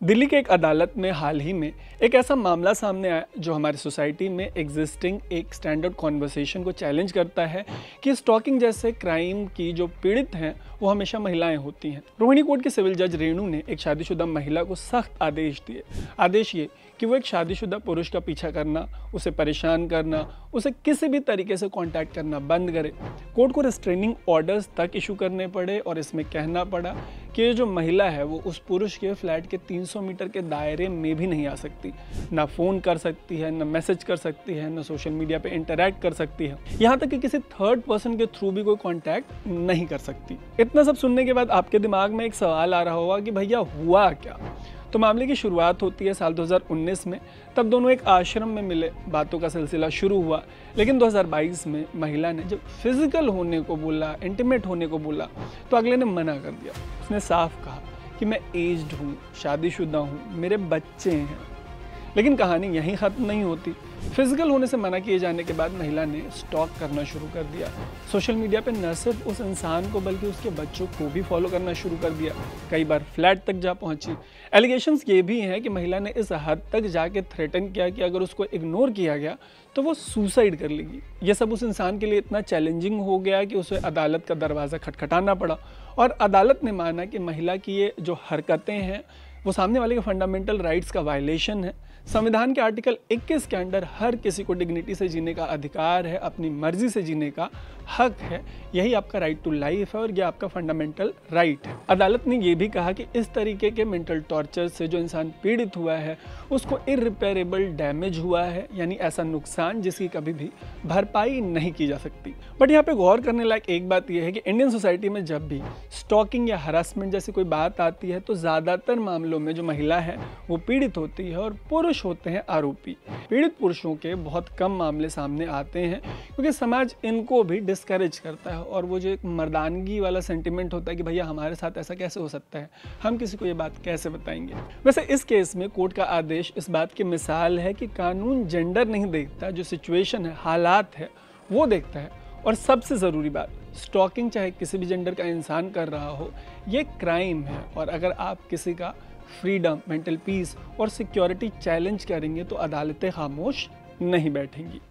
दिल्ली के एक अदालत में हाल ही में एक ऐसा मामला सामने आया जो हमारी सोसाइटी में एग्जिस्टिंग एक स्टैंडर्ड कॉन्वर्सेशन को चैलेंज करता है कि स्टॉकिंग जैसे क्राइम की जो पीड़ित हैं वो हमेशा महिलाएं होती हैं। रोहिणी कोर्ट के सिविल जज रेणु ने एक शादीशुदा महिला को सख्त आदेश दिए। आदेश ये कि वो एक शादीशुदा पुरुष का पीछा करना, उसे परेशान करना, उसे किसी भी तरीके से कांटेक्ट करना बंद करे। कोर्ट को रिस्ट्रेनिंग ऑर्डर्स तक इशू करने पड़े और इसमें कहना पड़ा कि ये जो महिला है वो उस पुरुष के फ्लैट के 300 मीटर के दायरे में भी नहीं आ सकती। ना फ़ोन कर सकती है, ना मैसेज कर सकती है, ना सोशल मीडिया पे इंटरैक्ट कर सकती है, यहाँ तक कि किसी थर्ड पर्सन के थ्रू भी कोई कांटेक्ट नहीं कर सकती। इतना सब सुनने के बाद आपके दिमाग में एक सवाल आ रहा होगा कि भैया हुआ क्या। तो मामले की शुरुआत होती है साल 2019 में। तब दोनों एक आश्रम में मिले, बातों का सिलसिला शुरू हुआ। लेकिन 2022 में महिला ने जब फिजिकल होने को बोला, इंटीमेट होने को बोला, तो अगले ने मना कर दिया। उसने साफ कहा कि मैं एज्ड हूँ, शादीशुदा हूँ, मेरे बच्चे हैं। लेकिन कहानी यहीं ख़त्म नहीं होती। फिजिकल होने से मना किए जाने के बाद महिला ने स्टॉक करना शुरू कर दिया। सोशल मीडिया पे न सिर्फ उस इंसान को बल्कि उसके बच्चों को भी फॉलो करना शुरू कर दिया। कई बार फ्लैट तक जा पहुंची। एलिगेशंस ये भी हैं कि महिला ने इस हद तक जाके थ्रेटन किया कि अगर उसको इग्नोर किया गया तो वो सुसाइड कर लेगी। ये सब उस इंसान के लिए इतना चैलेंजिंग हो गया कि उसे अदालत का दरवाज़ा खटखटाना पड़ा और अदालत ने माना कि महिला की ये जो हरकतें हैं वो सामने वाले के फंडामेंटल राइट्स का वायलेशन है। संविधान के आर्टिकल 21 के अंडर हर किसी को डिग्निटी से जीने का अधिकार है, अपनी मर्जी से जीने का हक है। यही आपका राइट टू लाइफ है और यह आपका फंडामेंटल राइट है। अदालत ने यह भी कहा कि इस तरीके के मेंटल टॉर्चर से जो इंसान पीड़ित हुआ है उसको इररिपेयरेबल डैमेज हुआ है, यानी ऐसा नुकसान जिसकी कभी भी भरपाई नहीं की जा सकती। बट यहाँ पे गौर करने लायक एक बात यह है कि इंडियन सोसाइटी में जब भी स्टॉकिंग या हरासमेंट जैसी कोई बात आती है तो ज़्यादातर मामलों में जो महिला है वो पीड़ित होती है और पुरुष होते हैं आरोपी। पीड़ित पुरुषों के बहुत कम मामले सामने आते हैं क्योंकि समाज इनको भी डिस्करेज करता है और वो जो एक मर्दानगी वाला सेंटिमेंट होता है कि भैया हमारे साथ ऐसा कैसे हो सकता है, हम किसी को ये बात कैसे बताएंगे। वैसे इस केस में कोर्ट का आदेश इस बात की मिसाल है कि कानून जेंडर नहीं देखता, जो सिचुएशन है, हालात है, वो देखता है। और सबसे ज़रूरी बात, स्टॉकिंग चाहे किसी भी जेंडर का इंसान कर रहा हो, ये क्राइम है और अगर आप किसी का फ्रीडम, मेंटल पीस और सिक्योरिटी चैलेंज करेंगे तो अदालतें खामोश नहीं बैठेंगी।